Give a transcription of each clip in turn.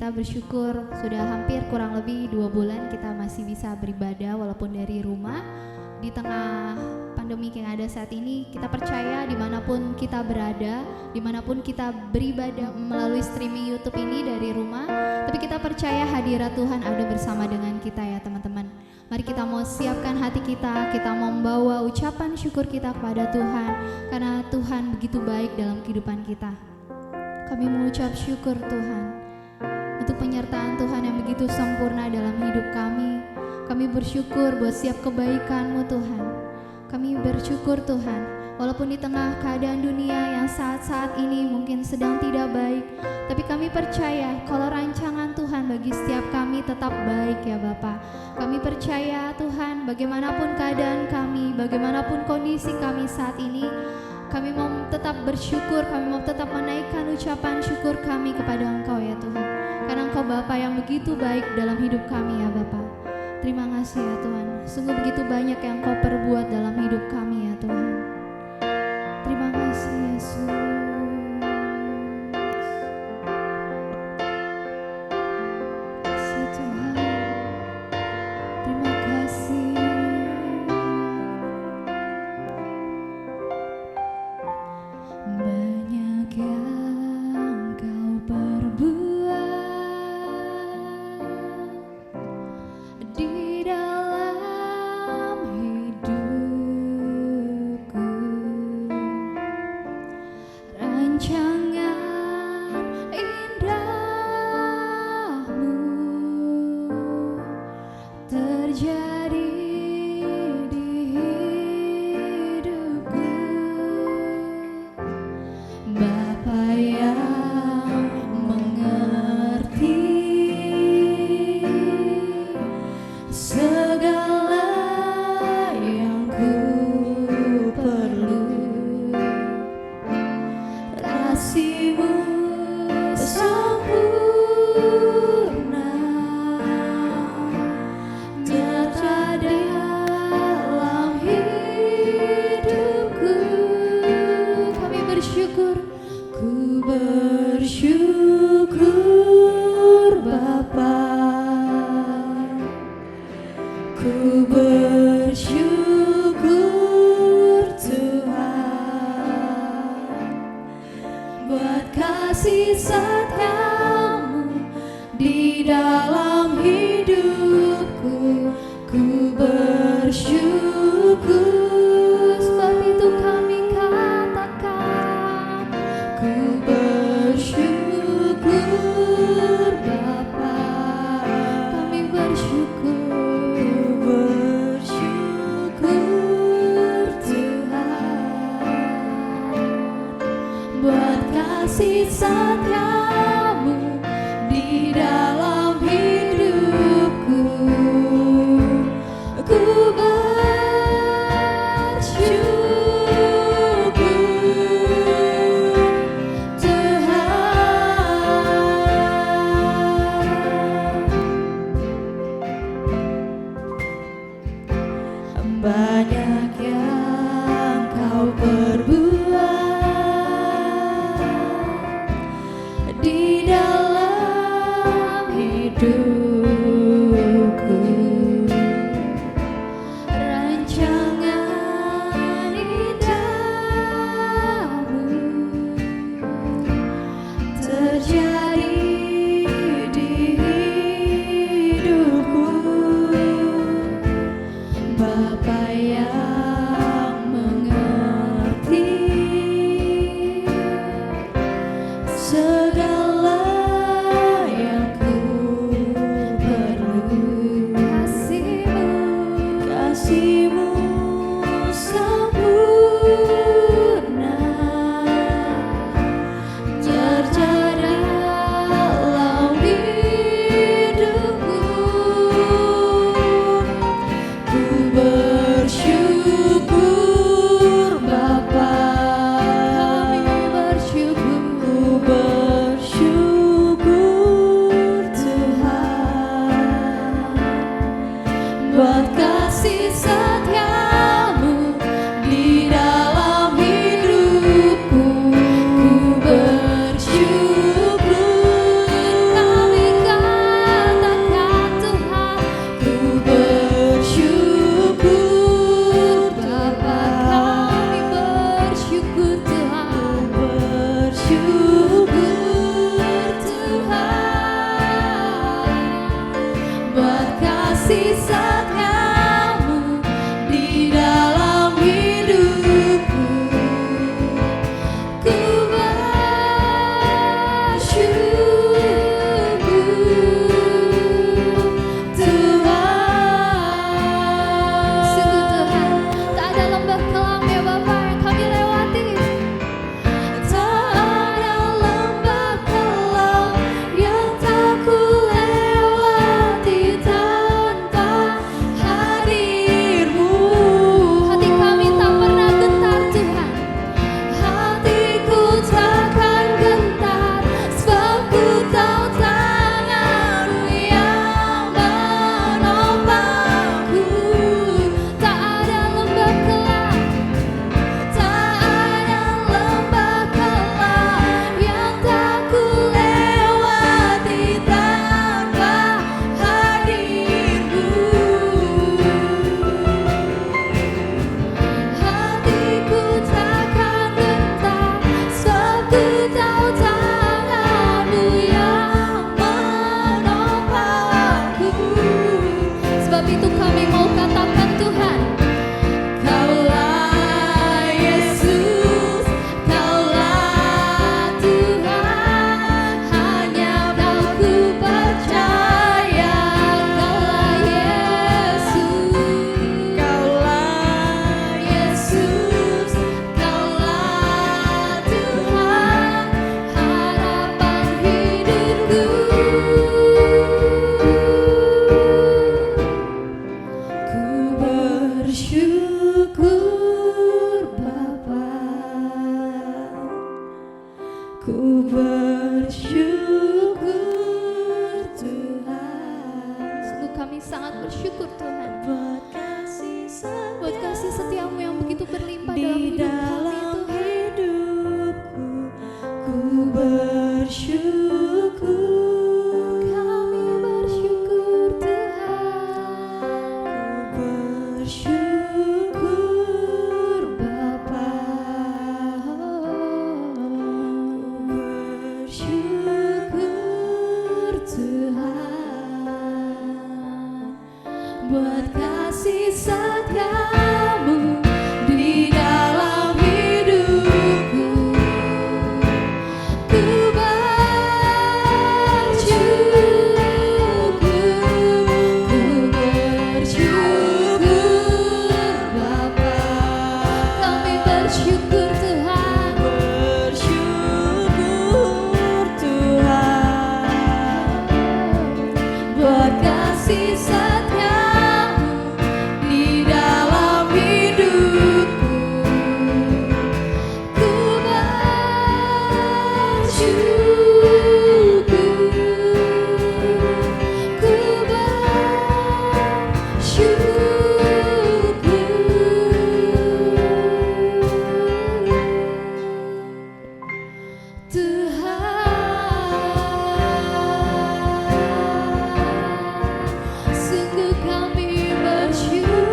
kita bersyukur sudah hampir kurang lebih 2 bulan kita masih bisa beribadah walaupun dari rumah. Di tengah pandemi yang ada saat ini, kita percaya dimanapun kita berada, dimanapun kita beribadah melalui streaming YouTube ini dari rumah, tapi kita percaya hadirat Tuhan ada bersama dengan kita ya teman-teman. Mari kita mau siapkan hati kita mau membawa ucapan syukur kita kepada Tuhan, karena Tuhan begitu baik dalam kehidupan kita. Kami mengucap syukur Tuhan untuk penyertaan Tuhan yang begitu sempurna dalam hidup kami. Kami bersyukur buat setiap kebaikan-Mu Tuhan. Kami bersyukur Tuhan, walaupun di tengah keadaan dunia yang saat-saat ini mungkin sedang tidak baik, tapi kami percaya kalau rancangan Tuhan bagi setiap kami tetap baik ya Bapa. Kami percaya Tuhan, bagaimanapun keadaan kami, bagaimanapun kondisi kami saat ini, kami mau tetap bersyukur, kami mau tetap menaikkan ucapan syukur kami kepada Engkau ya Tuhan. Karena Engkau Bapa yang begitu baik dalam hidup kami ya Bapa. Terima kasih ya Tuhan, sungguh begitu banyak yang Kau perbuat dalam hidup kami ya Tuhan. Terima kasih Yesus. Kasih Tuhan, terima kasih. Banyak yang Kau perbuat di dalam hidupku, rancangan indahmu terjadi di hidupku. Bapa yang mengerti segala yang ku perlu, kasih-Mu sempurna nyata dalam hidupku. Kami bersyukur, ku bersyukur Bapa, ku bersyukur Tuhan buat kasih setia-Mu di dalam hidupku. Ku bersyukur, sebab itu kami katakan, ku bersyukur Bapa. Kami bersyukur Tuhan buat kasih setia-Mu di dalam hidupku. Ku bersyukur Tuhan. Banyak yang Kau perbuat di dalam hidupku, rancangan indahmu terjadi di hidupku. Bapa yang mengerti segala yang ku perlu, kasih-Mu sempurna terjadi dalam hidupku. Ku bersyukur Bapa, kami bersyukur, ku bersyukur Tuhan buat kasih setia-Mu di dalam hidupku. Ku bersyukur, kami itu kami mau katakan Tuhan, Kaulah Yesus, Kaulah Tuhan, hanya Kau ku percaya. Kaulah Yesus, Kaulah Yesus, Kaulah Tuhan, harapan hidupku. Ku bersyukur Bapa, ku bersyukur Tuhan. Sungguh kami sangat bersyukur Tuhan buat kasih setiamu yang begitu berlimpah dalam hidup kami Tuhan. Ku bersyukur, kami bersyukur Tuhan. Ku bersyukur Bapa, bersyukur Tuhan buat kasih setiamu di dalam hidupku. Ku bersyukur Bapa, kami bersyukur Tuhan. Bersyukur Tuhan buat kasih setiamu di dalam hidupku. Ku bersyukur, ku bersyukur Tuhan. Sungguh kami bersyukur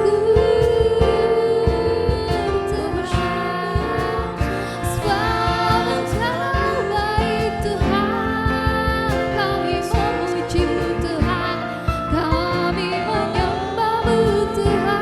Tuhan, sebab Engkau baik Tuhan. Kami memuji-Mu Tuhan, kami menyembah-Mu Tuhan,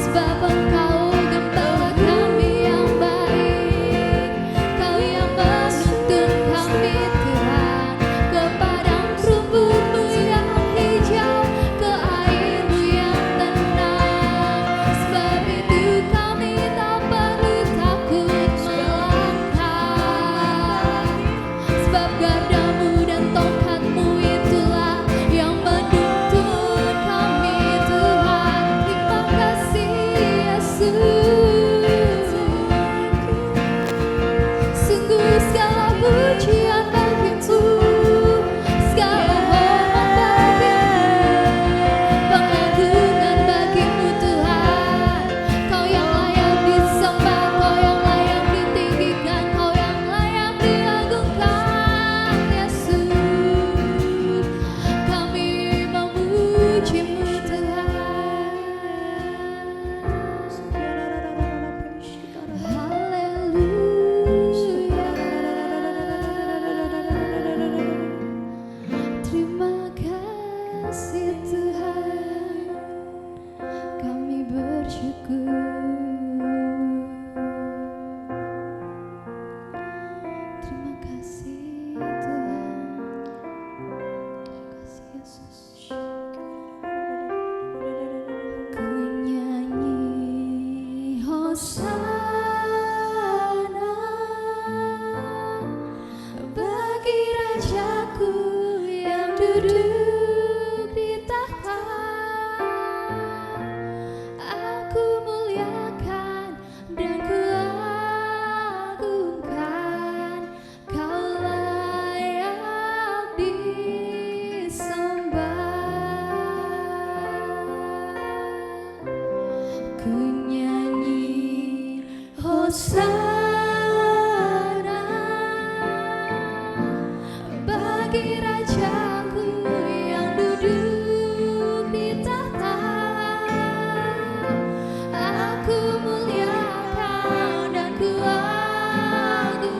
sebab Engkau gembala kami yang baik. Kau yang menuntun kami Tuhan ke padang rumput-Mu yang hijau, ke air-Mu yang tenang. Sebab itu kami tak perlu takut melangkah, sebab garda-Mu dan tongkat-Mu itulah yang menuntun kami Tuhan. Terima kasih Yesus. Sungguh segala pujian bagi-Mu, segala hormat bagi-Mu, pengagungan bagi-Mu Tuhan. Kau yang layak disembah, Kau yang layak ditinggikan, Kau yang layak diagungkan Yesus. Kami memuji-Mu Tuhan. Haleluya. Terima kasih Tuhan, kami bersyukur. Terima kasih Tuhan, terima kasih Yesus. Ku nyanyi Hosana bagi Rajaku yang duduk di tahta. Aku muliakan dan ku agungkan, Kau layak disembah. Ku nyanyi Hosana bagi Rajaku yang duduk di tahta. Aku muliakan dan ku agungkan,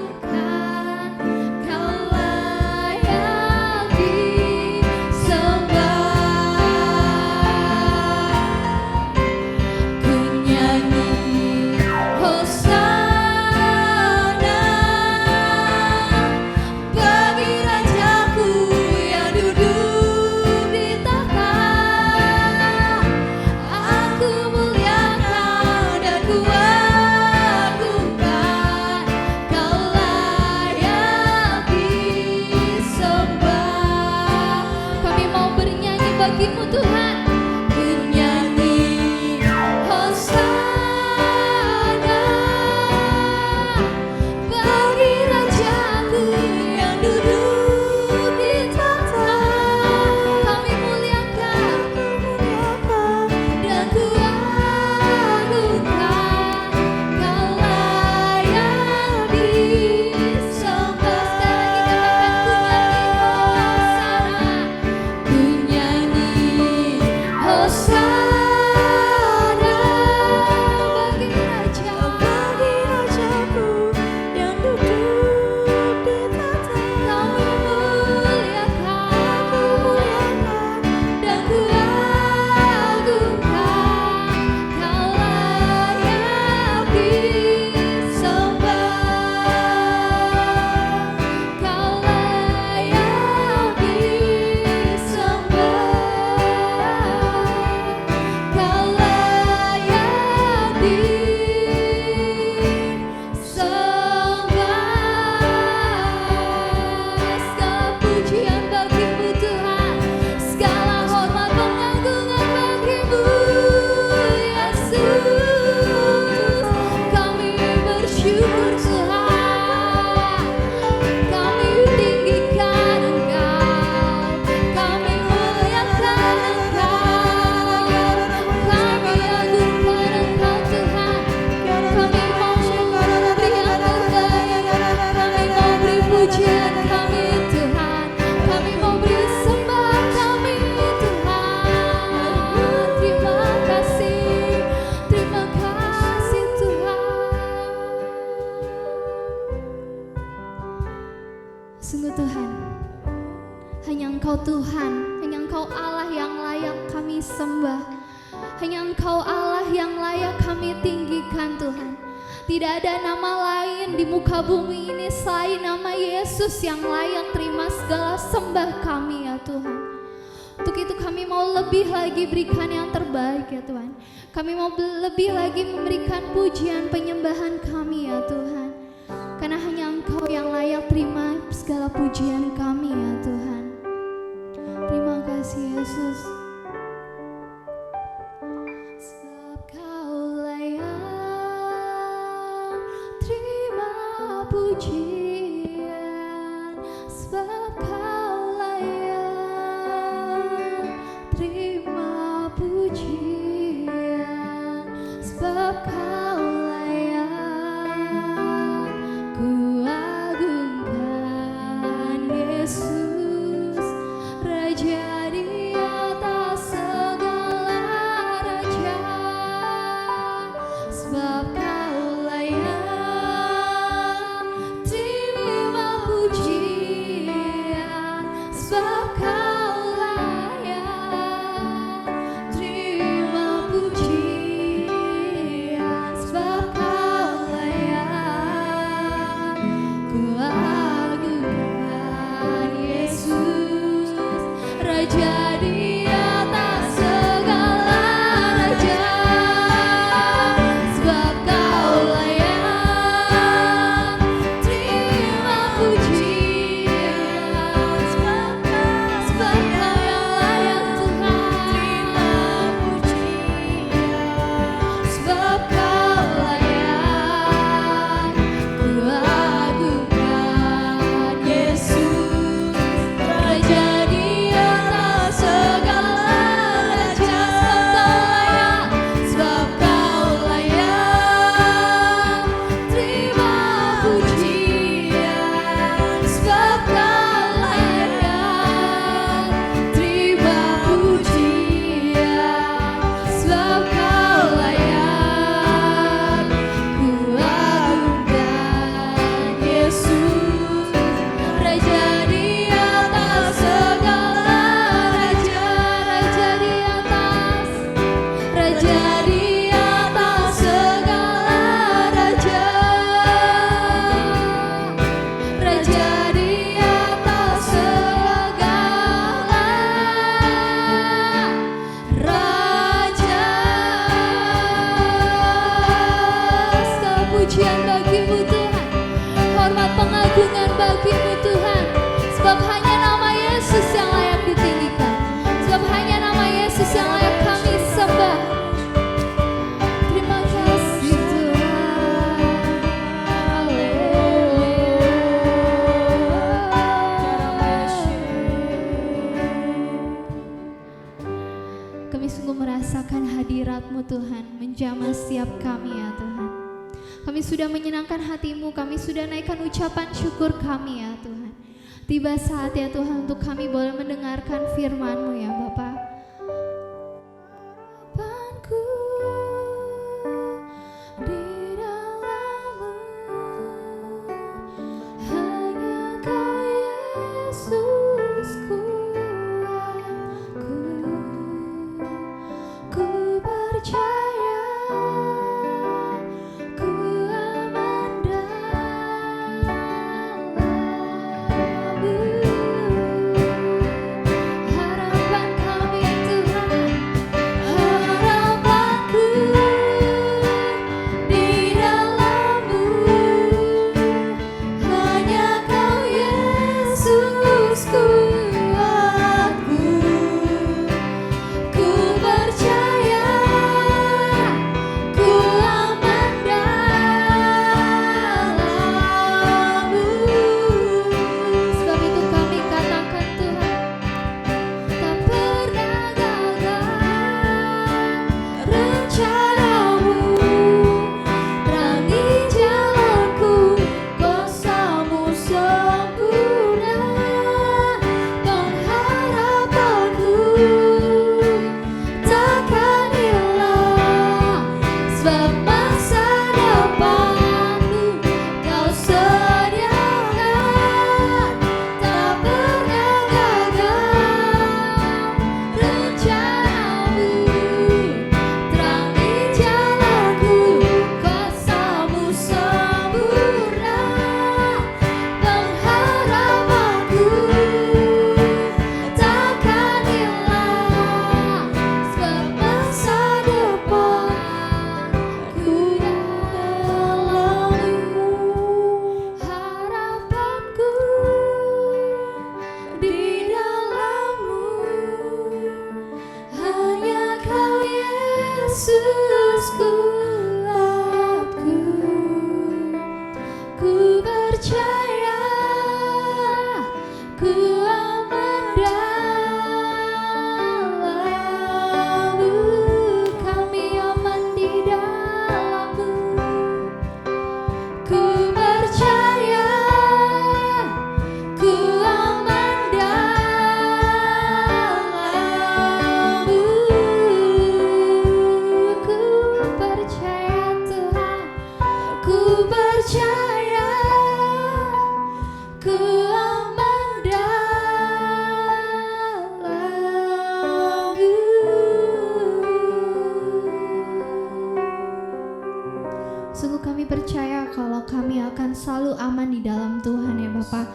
Kau layak disembah. bagimu Tuhan. Bernyanyi Hosana bagi Rajaku yang duduk di tahta. Kami muliakan dan Ku agungkan. Kau layak disembah. Sungguh Tuhan, hanya Engkau Tuhan, hanya Engkau Allah yang layak kami sembah. Hanya Engkau Allah yang layak kami tinggikan Tuhan. Tidak ada nama lain di muka bumi ini selain nama Yesus yang layak terima segala sembah kami ya Tuhan. Untuk itu kami mau lebih lagi berikan yang terbaik ya Tuhan. Kami mau lebih lagi memberikan pujian penyembahan kami ya Tuhan. Karena hanya Engkau yang layak terima segala pujian kami ya Tuhan. Terima kasih Yesus. Sebab Kau layak terima pujian. Sebab Kau layak terima pujian. Sebab Kau Yesus, Raja di atas segala raja. Sebab Kau layak terima pujian. Sebab Kau layak terima pujian. Sebab Kau layak Ku Raja di atas segala raja. Sebab Kau layak terima pujian. Sebab Kau yang layak Tuhan terima pujian. Sebab Kau layak Ku agungkan Yesus, Raja pujian bagimu Tuhan, hormat pengagungan bagimu Tuhan. Sebab hanya nama Yesus yang layak ditinggikan. Sebab hanya nama Kami sungguh merasakan hadirat-Mu Tuhan menjamah setiap kami ya Tuhan. Kami sudah menyenangkan hati-Mu, kami sudah naikkan ucapan syukur kami ya Tuhan. Tiba saat ya Tuhan untuk kami boleh mendengarkan firman-Mu ya Bapa. Harapanku di dalam-Mu, hanya Kau Yesus kuatku. Ku percaya, ku aman dalam-Mu. Harapan kami Tuhan, harapanku di dalam-Mu, hanya Kau Yesus kuatku. Ku percaya, ku aman dalam-Mu. Sebab itu kami katakan Tuhan, tak pernah gagal rencana-Mu. Terangi jalanku, kuasa-Mu sempurna. Pengharapanku takkan hilang, sebab masa depan-Mu Kau sediakan. Tak pernah gagal rencana-Mu. Terangi jalanku, kuasa-Mu sempurna. Pengharapanku takkan hilang, sebab masa depanku dalam-Mu. Harapanku di dalam-Mu, hanya Kau Yesus kuatku. Ku percaya, ku aman dalam-Mu. Kami aman di dalam-Mu. Ku percaya, ku aman dalam-Mu. Ku percaya Tuhan, ku percaya, ku aman dalam-Mu. Sungguh kami percaya kalau kami akan selalu aman di dalam Tuhan ya Bapa.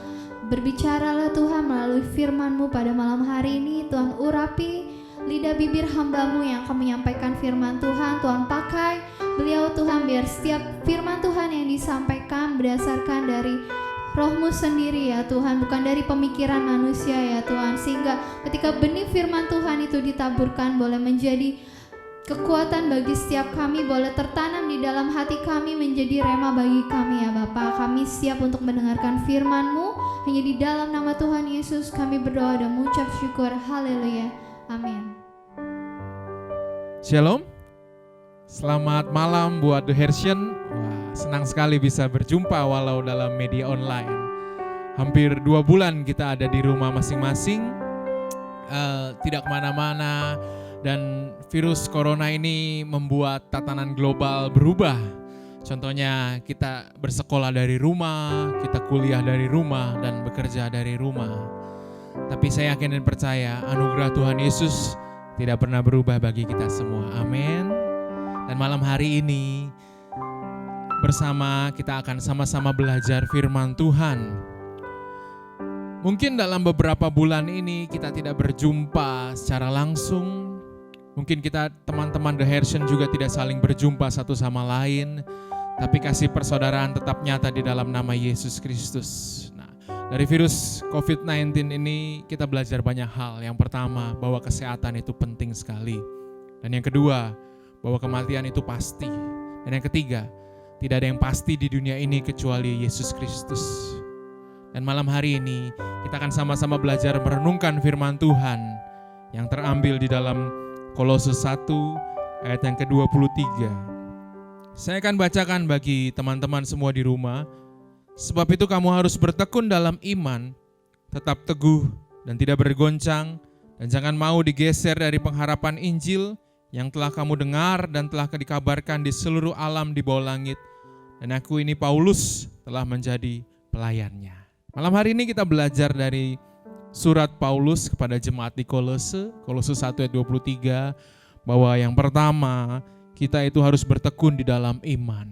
Berbicaralah Tuhan melalui firman-Mu pada malam hari ini. Tuhan urapi lidah bibir hamba-Mu yang akan menyampaikan firman Tuhan. Tuhan pakai beliau Tuhan, biar setiap firman Tuhan yang disampaikan berdasarkan dari Roh-Mu sendiri ya Tuhan, bukan dari pemikiran manusia ya Tuhan. Sehingga ketika benih firman Tuhan itu ditaburkan boleh menjadi kekuatan bagi setiap kami, boleh tertanam di dalam hati kami, menjadi rema bagi kami ya Bapa. Kami siap untuk mendengarkan firman-Mu. Hanya di dalam nama Tuhan Yesus kami berdoa dan mengucap syukur. Haleluya. Amin. Shalom. Selamat malam buat The Hersion. Wah, senang sekali bisa berjumpa walau dalam media online. Hampir 2 bulan kita ada di rumah masing-masing, tidak kemana-mana. Dan virus corona ini membuat tatanan global berubah. Contohnya kita bersekolah dari rumah, kita kuliah dari rumah, dan bekerja dari rumah. Tapi saya yakin dan percaya anugerah Tuhan Yesus tidak pernah berubah bagi kita semua. Amin. Dan malam hari ini bersama kita akan sama-sama belajar firman Tuhan. Mungkin dalam beberapa bulan ini kita tidak berjumpa secara langsung. Mungkin kita teman-teman The Hersion juga tidak saling berjumpa satu sama lain, tapi kasih persaudaraan tetap nyata di dalam nama Yesus Kristus. Nah, dari virus COVID-19 ini kita belajar banyak hal. Yang pertama, bahwa kesehatan itu penting sekali. Dan yang kedua, bahwa kematian itu pasti. Dan yang ketiga, tidak ada yang pasti di dunia ini kecuali Yesus Kristus. Dan malam hari ini kita akan sama-sama belajar merenungkan firman Tuhan yang terambil di dalam Kolose 1 ayat yang ke-23. Saya akan bacakan bagi teman-teman semua di rumah. Sebab itu kamu harus bertekun dalam iman, tetap teguh dan tidak bergoncang, dan jangan mau digeser dari pengharapan Injil yang telah kamu dengar dan telah dikabarkan di seluruh alam di bawah langit. Dan aku ini Paulus telah menjadi pelayannya. Malam hari ini kita belajar dari surat Paulus kepada jemaat di Kolose 1 ayat 23, bahwa yang pertama kita itu harus bertekun di dalam iman.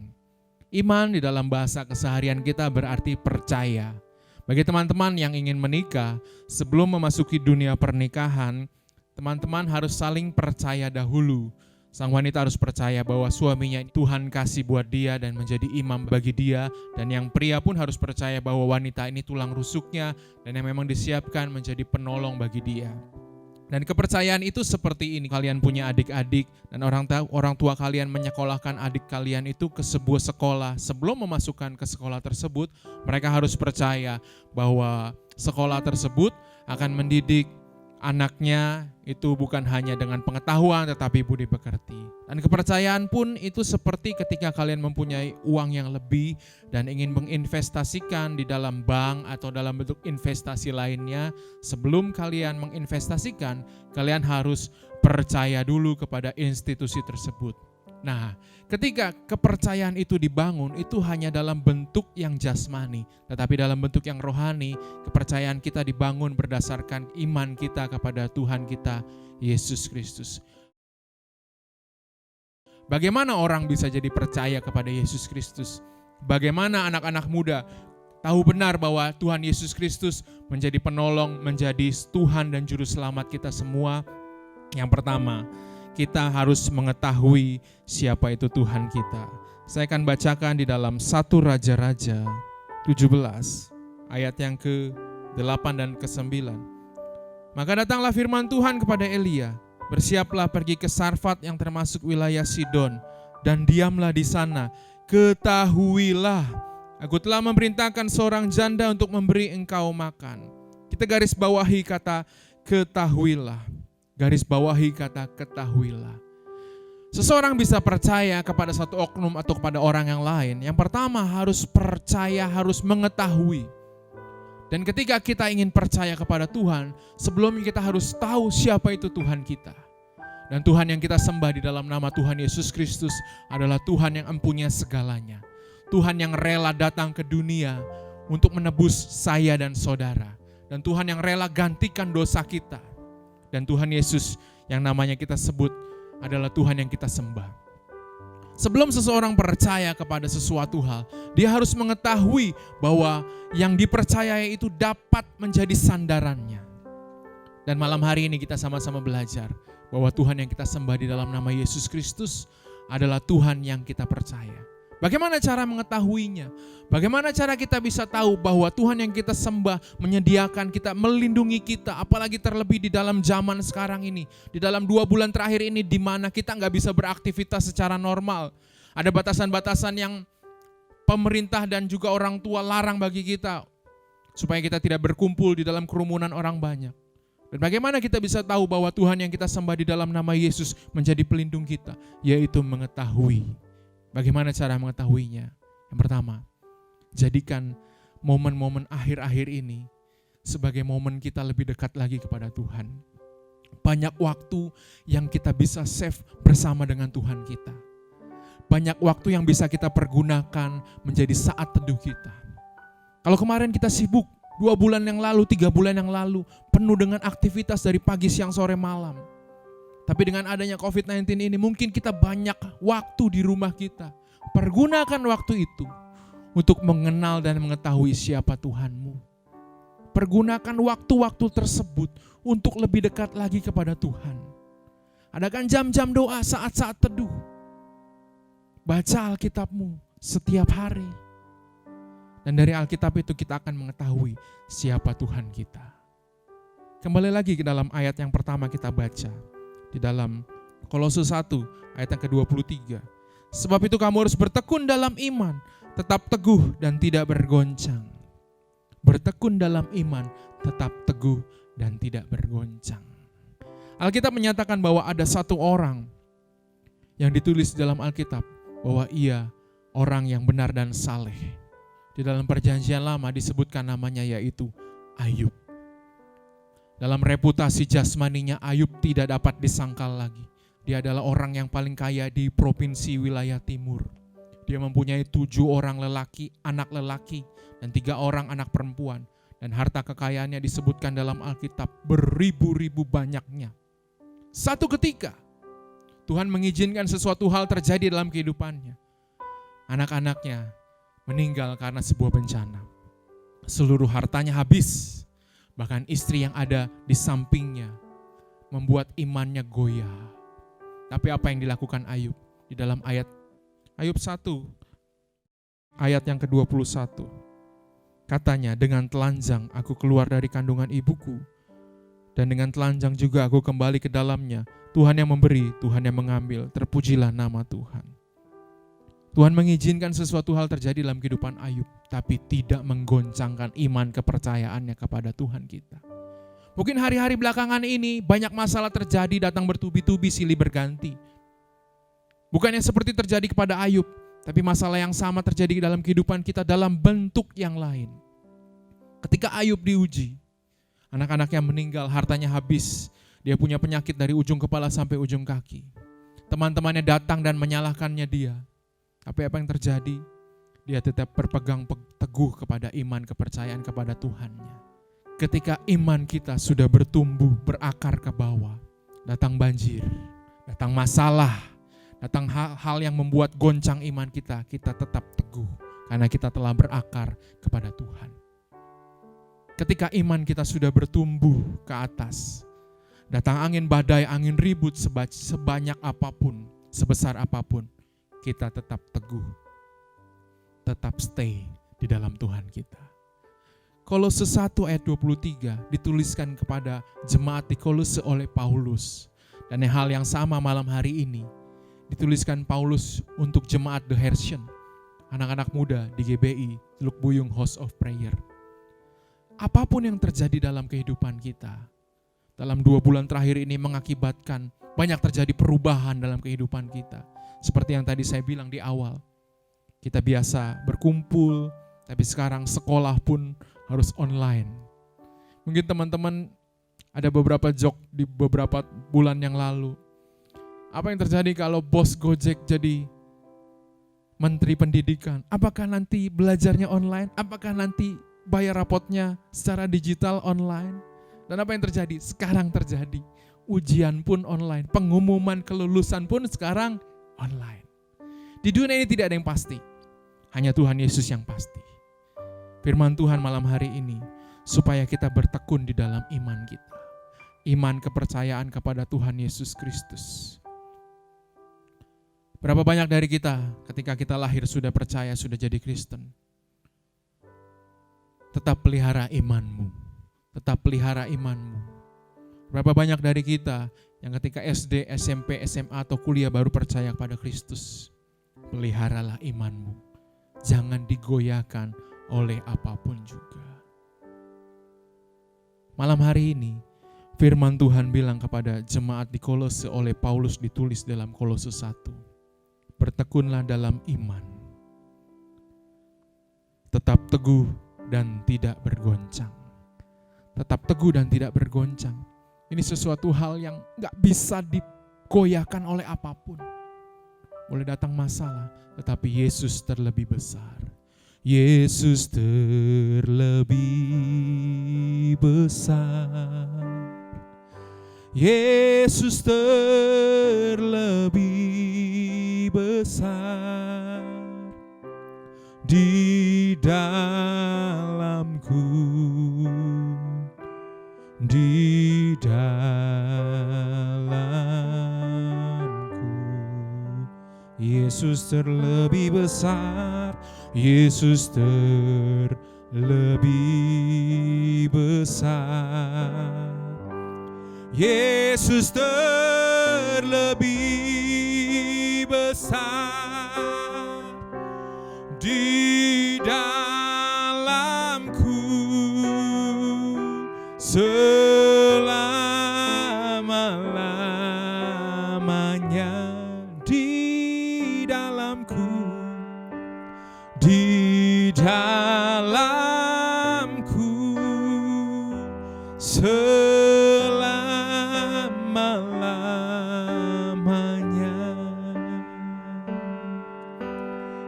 Iman di dalam bahasa keseharian kita berarti percaya. Bagi teman-teman yang ingin menikah, sebelum memasuki dunia pernikahan, teman-teman harus saling percaya dahulu. Sang wanita harus percaya bahwa suaminya Tuhan kasih buat dia dan menjadi imam bagi dia. Dan yang pria pun harus percaya bahwa wanita ini tulang rusuknya dan yang memang disiapkan menjadi penolong bagi dia. Dan kepercayaan itu seperti ini, kalian punya adik-adik dan orang tua kalian menyekolahkan adik kalian itu ke sebuah sekolah. Sebelum memasukkan ke sekolah tersebut, mereka harus percaya bahwa sekolah tersebut akan mendidik anaknya itu bukan hanya dengan pengetahuan tetapi budi pekerti. Dan kepercayaan pun itu seperti ketika kalian mempunyai uang yang lebih dan ingin menginvestasikan di dalam bank atau dalam bentuk investasi lainnya. Sebelum kalian menginvestasikan, kalian harus percaya dulu kepada institusi tersebut. Nah, ketika kepercayaan itu dibangun, itu hanya dalam bentuk yang jasmani. Tetapi dalam bentuk yang rohani, kepercayaan kita dibangun berdasarkan iman kita kepada Tuhan kita, Yesus Kristus. Bagaimana orang bisa jadi percaya kepada Yesus Kristus? Bagaimana anak-anak muda tahu benar bahwa Tuhan Yesus Kristus menjadi penolong, menjadi Tuhan dan Juru Selamat kita semua? Yang pertama, kita harus mengetahui siapa itu Tuhan kita. Saya akan bacakan di dalam 1 Raja-Raja 17 ayat yang ke-8 dan ke-9. Maka datanglah firman Tuhan kepada Elia, bersiaplah pergi ke Sarfat yang termasuk wilayah Sidon dan diamlah di sana. Ketahuilah, aku telah memerintahkan seorang janda untuk memberi engkau makan. Kita garis bawahi kata ketahuilah. Garis bawahi kata ketahuilah. Seseorang bisa percaya kepada satu oknum atau kepada orang yang lain. Yang pertama harus percaya, harus mengetahui. Dan ketika kita ingin percaya kepada Tuhan, sebelumnya kita harus tahu siapa itu Tuhan kita. Dan Tuhan yang kita sembah di dalam nama Tuhan Yesus Kristus adalah Tuhan yang empunya segalanya. Tuhan yang rela datang ke dunia untuk menebus saya dan saudara. Dan Tuhan yang rela gantikan dosa kita. Dan Tuhan Yesus yang namanya kita sebut adalah Tuhan yang kita sembah. Sebelum seseorang percaya kepada sesuatu hal, dia harus mengetahui bahwa yang dipercayai itu dapat menjadi sandarannya. Dan malam hari ini kita sama-sama belajar bahwa Tuhan yang kita sembah di dalam nama Yesus Kristus adalah Tuhan yang kita percaya. Bagaimana cara mengetahuinya? Bagaimana cara kita bisa tahu bahwa Tuhan yang kita sembah menyediakan kita, melindungi kita, apalagi terlebih di dalam zaman sekarang ini, di dalam 2 bulan terakhir ini di mana kita nggak bisa beraktivitas secara normal. Ada batasan-batasan yang pemerintah dan juga orang tua larang bagi kita supaya kita tidak berkumpul di dalam kerumunan orang banyak. Dan bagaimana kita bisa tahu bahwa Tuhan yang kita sembah di dalam nama Yesus menjadi pelindung kita? Yaitu mengetahui. Bagaimana cara mengetahuinya? Yang pertama, jadikan momen-momen akhir-akhir ini sebagai momen kita lebih dekat lagi kepada Tuhan. Banyak waktu yang kita bisa save bersama dengan Tuhan kita. Banyak waktu yang bisa kita pergunakan menjadi saat teduh kita. Kalau kemarin kita sibuk, 2 bulan yang lalu, 3 bulan yang lalu, penuh dengan aktivitas dari pagi, siang, sore, malam. Tapi dengan adanya COVID-19 ini mungkin kita banyak waktu di rumah kita. Pergunakan waktu itu untuk mengenal dan mengetahui siapa Tuhanmu. Pergunakan waktu-waktu tersebut untuk lebih dekat lagi kepada Tuhan. Adakan jam-jam doa, saat-saat teduh. Baca Alkitabmu setiap hari. Dan dari Alkitab itu kita akan mengetahui siapa Tuhan kita. Kembali lagi ke dalam ayat yang pertama kita baca. Di dalam Kolose 1 ayat yang ke-23. Sebab itu kamu harus bertekun dalam iman, tetap teguh dan tidak bergoncang. Bertekun dalam iman, tetap teguh dan tidak bergoncang. Alkitab menyatakan bahwa ada satu orang yang ditulis dalam Alkitab bahwa ia orang yang benar dan saleh. Di dalam perjanjian lama disebutkan namanya yaitu Ayub. Dalam reputasi jasmaninya Ayub tidak dapat disangkal lagi. Dia adalah orang yang paling kaya di provinsi wilayah timur. Dia mempunyai 7 orang anak lelaki dan 3 orang anak perempuan. Dan harta kekayaannya disebutkan dalam Alkitab beribu-ribu banyaknya. Satu ketika Tuhan mengizinkan sesuatu hal terjadi dalam kehidupannya. Anak-anaknya meninggal karena sebuah bencana. Seluruh hartanya habis. Bahkan istri yang ada di sampingnya membuat imannya goyah. Tapi apa yang dilakukan Ayub? Di dalam ayat Ayub 1 ayat yang ke-21. Katanya, dengan telanjang aku keluar dari kandungan ibuku. Dan dengan telanjang juga aku kembali ke dalamnya. Tuhan yang memberi, Tuhan yang mengambil. Terpujilah nama Tuhan. Tuhan mengizinkan sesuatu hal terjadi dalam kehidupan Ayub, tapi tidak menggoncangkan iman kepercayaannya kepada Tuhan kita. Mungkin hari-hari belakangan ini banyak masalah terjadi, datang bertubi-tubi, silih berganti. Bukannya seperti terjadi kepada Ayub, tapi masalah yang sama terjadi dalam kehidupan kita dalam bentuk yang lain. Ketika Ayub diuji, anak-anaknya meninggal, hartanya habis, dia punya penyakit dari ujung kepala sampai ujung kaki. Teman-temannya datang dan menyalahkannya dia. Tapi apa yang terjadi? Dia tetap berpegang teguh kepada iman kepercayaan kepada Tuhannya. Ketika iman kita sudah bertumbuh, berakar ke bawah, datang banjir, datang masalah, datang hal-hal yang membuat goncang iman kita, kita tetap teguh karena kita telah berakar kepada Tuhan. Ketika iman kita sudah bertumbuh ke atas, datang angin badai, angin ribut sebanyak apapun, sebesar apapun, kita tetap teguh, tetap stay di dalam Tuhan kita. Kolose 1 ayat 23 dituliskan kepada jemaat di Kolose oleh Paulus. Dan hal yang sama malam hari ini dituliskan Paulus untuk jemaat The Hersion, anak-anak muda di GBI, Teluk Buyung House of Prayer. Apapun yang terjadi dalam kehidupan kita, dalam 2 bulan terakhir ini mengakibatkan banyak terjadi perubahan dalam kehidupan kita. Seperti yang tadi saya bilang di awal, kita biasa berkumpul, tapi sekarang sekolah pun harus online. Mungkin teman-teman ada beberapa joke di beberapa bulan yang lalu. Apa yang terjadi kalau bos Gojek jadi menteri pendidikan? Apakah nanti belajarnya online? Apakah nanti bayar rapotnya secara digital online? Dan apa yang terjadi? Sekarang terjadi. Ujian pun online. Pengumuman kelulusan pun sekarang online. Di dunia ini tidak ada yang pasti. Hanya Tuhan Yesus yang pasti. Firman Tuhan malam hari ini supaya kita bertekun di dalam iman kita. Iman kepercayaan kepada Tuhan Yesus Kristus. Berapa banyak dari kita ketika kita lahir sudah percaya, sudah jadi Kristen. Tetap pelihara imanmu. Tetap pelihara imanmu. Berapa banyak dari kita yang ketika SD, SMP, SMA atau kuliah baru percaya kepada Kristus. Peliharalah imanmu. Jangan digoyahkan oleh apapun juga. Malam hari ini, firman Tuhan bilang kepada jemaat di Kolose oleh Paulus ditulis dalam Kolose 1. Bertekunlah dalam iman. Tetap teguh dan tidak bergoncang. Tetap teguh dan tidak bergoncang. Ini sesuatu hal yang gak bisa digoyahkan oleh apapun. Boleh datang masalah, tetapi Yesus terlebih besar. Yesus terlebih besar. Yesus terlebih besar di dalamku, di dalamku. Yesus terlebih besar, Yesus terlebih besar. Yesus terlebih besar di dalamku selama dalamnya, di dalamku, di dalamku selama-lamanya.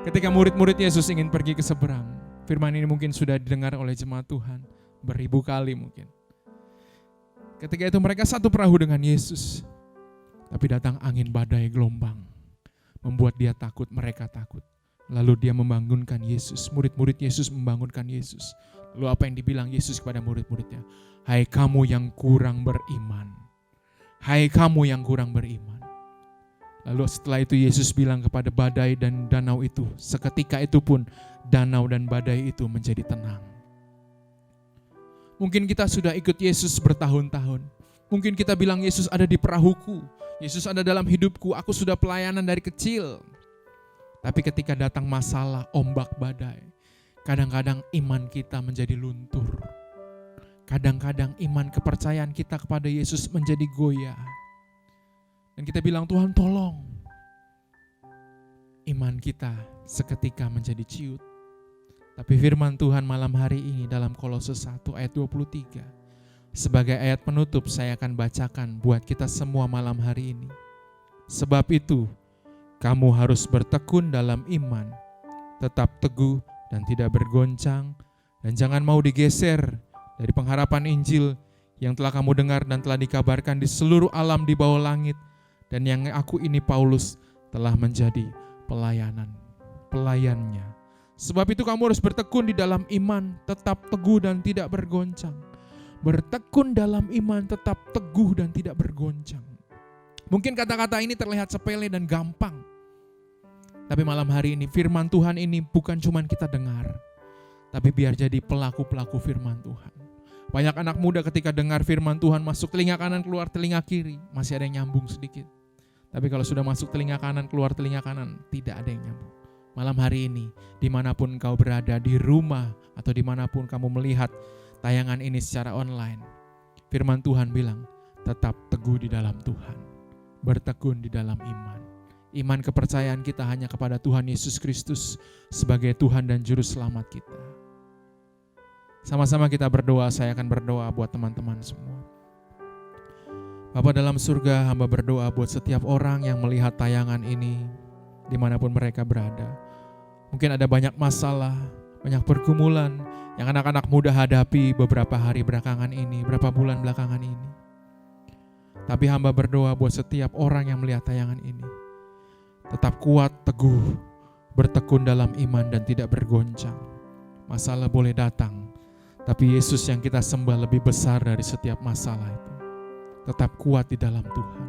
Ketika murid-murid Yesus ingin pergi ke seberang, firman ini mungkin sudah didengar oleh jemaat Tuhan beribu kali mungkin. Ketika itu mereka satu perahu dengan Yesus, tapi datang angin badai gelombang, membuat dia takut, mereka takut. Lalu dia membangunkan Yesus, murid-murid Yesus membangunkan Yesus. Lalu apa yang dibilang Yesus kepada murid-muridnya? Hai kamu yang kurang beriman, hai kamu yang kurang beriman. Lalu setelah itu Yesus bilang kepada badai dan danau itu, seketika itu pun danau dan badai itu menjadi tenang. Mungkin kita sudah ikut Yesus bertahun-tahun. Mungkin kita bilang Yesus ada di perahuku, Yesus ada dalam hidupku, aku sudah pelayanan dari kecil. Tapi ketika datang masalah, ombak badai, kadang-kadang iman kita menjadi luntur. Kadang-kadang iman kepercayaan kita kepada Yesus menjadi goyah. Dan kita bilang, Tuhan tolong. Iman kita seketika menjadi ciut. Tapi firman Tuhan malam hari ini dalam Kolose 1 ayat 23. Sebagai ayat penutup saya akan bacakan buat kita semua malam hari ini. Sebab itu, kamu harus bertekun dalam iman, tetap teguh dan tidak bergoncang, dan jangan mau digeser dari pengharapan Injil yang telah kamu dengar dan telah dikabarkan di seluruh alam di bawah langit, dan yang aku ini Paulus telah menjadi pelayannya. Sebab itu kamu harus bertekun di dalam iman, tetap teguh dan tidak bergoncang. Bertekun dalam iman, tetap teguh dan tidak bergoncang. Mungkin kata-kata ini terlihat sepele dan gampang. Tapi malam hari ini firman Tuhan ini bukan cuma kita dengar, tapi biar jadi pelaku-pelaku firman Tuhan. Banyak anak muda ketika dengar firman Tuhan masuk telinga kanan keluar telinga kiri, masih ada yang nyambung sedikit. Tapi kalau sudah masuk telinga kanan keluar telinga kanan, tidak ada yang nyambung. Malam hari ini, dimanapun engkau berada, di rumah atau dimanapun kamu melihat tayangan ini secara online, firman Tuhan bilang, tetap teguh di dalam Tuhan, bertekun di dalam iman. Iman kepercayaan kita hanya kepada Tuhan Yesus Kristus sebagai Tuhan dan Juru Selamat kita. Sama-sama kita berdoa, saya akan berdoa buat teman-teman semua. Bapa dalam surga, hamba berdoa buat setiap orang yang melihat tayangan ini, dimanapun mereka berada. Mungkin ada banyak masalah, banyak pergumulan yang anak-anak muda hadapi beberapa hari belakangan ini, beberapa bulan belakangan ini. Tapi hamba berdoa buat setiap orang yang melihat tayangan ini, tetap kuat, teguh, bertekun dalam iman dan tidak bergoncang. Masalah boleh datang, tapi Yesus yang kita sembah lebih besar dari setiap masalah itu. Tetap kuat di dalam Tuhan.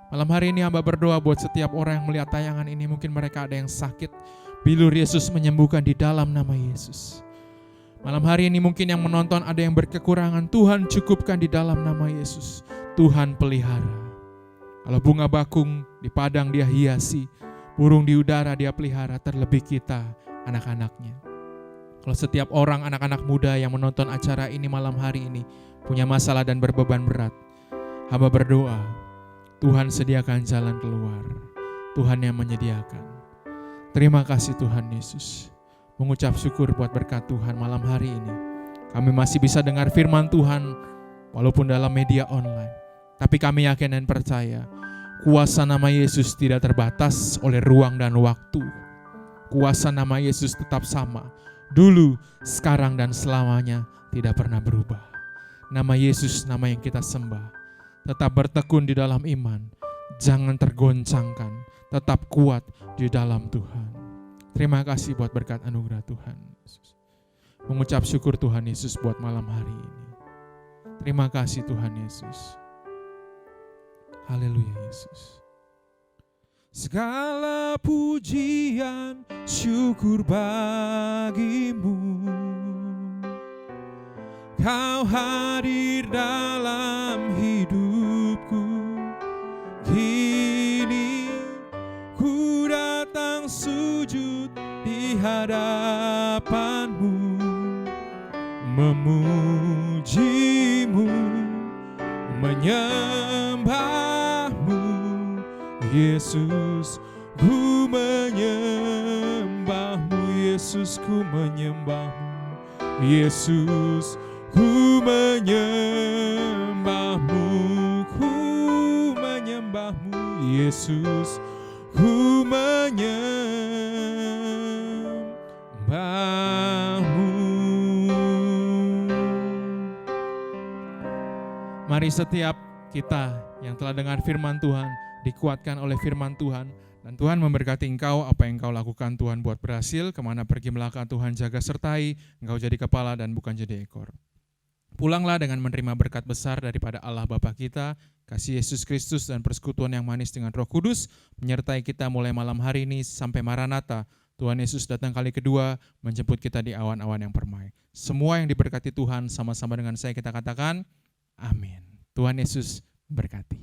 Malam hari ini hamba berdoa buat setiap orang yang melihat tayangan ini, mungkin mereka ada yang sakit, bilur Yesus menyembuhkan di dalam nama Yesus. Malam hari ini mungkin yang menonton ada yang berkekurangan, Tuhan cukupkan di dalam nama Yesus. Tuhan pelihara. Kalau bunga bakung di padang dia hiasi, burung di udara dia pelihara, terlebih kita anak-anaknya. Kalau setiap orang anak-anak muda yang menonton acara ini malam hari ini punya masalah dan berbeban berat, hamba berdoa, Tuhan sediakan jalan keluar. Tuhan yang menyediakan. Terima kasih Tuhan Yesus. Mengucap syukur buat berkat Tuhan malam hari ini. Kami masih bisa dengar firman Tuhan walaupun dalam media online. Tapi kami yakin dan percaya kuasa nama Yesus tidak terbatas oleh ruang dan waktu. Kuasa nama Yesus tetap sama. Dulu, sekarang dan selamanya tidak pernah berubah. Nama Yesus, nama yang kita sembah. Tetap bertekun di dalam iman, jangan tergoncangkan, tetap kuat di dalam Tuhan. Terima kasih buat berkat anugerah Tuhan Yesus. Mengucap syukur Tuhan Yesus buat malam hari ini. Terima kasih Tuhan Yesus. Haleluya Yesus. Segala pujian syukur bagimu. Kau hadir dalam hidupku. Kini ku datang sujud di hadapanmu, memujimu, menyembahmu, Yesus, ku menyembahmu. Yesus, ku menyembahmu. Yesus, ku menyembahmu. Ku menyembahmu. Yesus, ku menyembahmu. Mari setiap kita yang telah dengar firman Tuhan dikuatkan oleh firman Tuhan, dan Tuhan memberkati engkau. Apa yang engkau lakukan Tuhan buat berhasil, kemana pergi melangkah Tuhan jaga sertai, engkau jadi kepala dan bukan jadi ekor. Pulanglah dengan menerima berkat besar daripada Allah Bapa kita, kasih Yesus Kristus dan persekutuan yang manis dengan Roh Kudus menyertai kita mulai malam hari ini sampai Maranatha. Tuhan Yesus datang kali kedua menjemput kita di awan-awan yang permai. Semua yang diberkati Tuhan sama-sama dengan saya kita katakan amin. Tuhan Yesus berkati.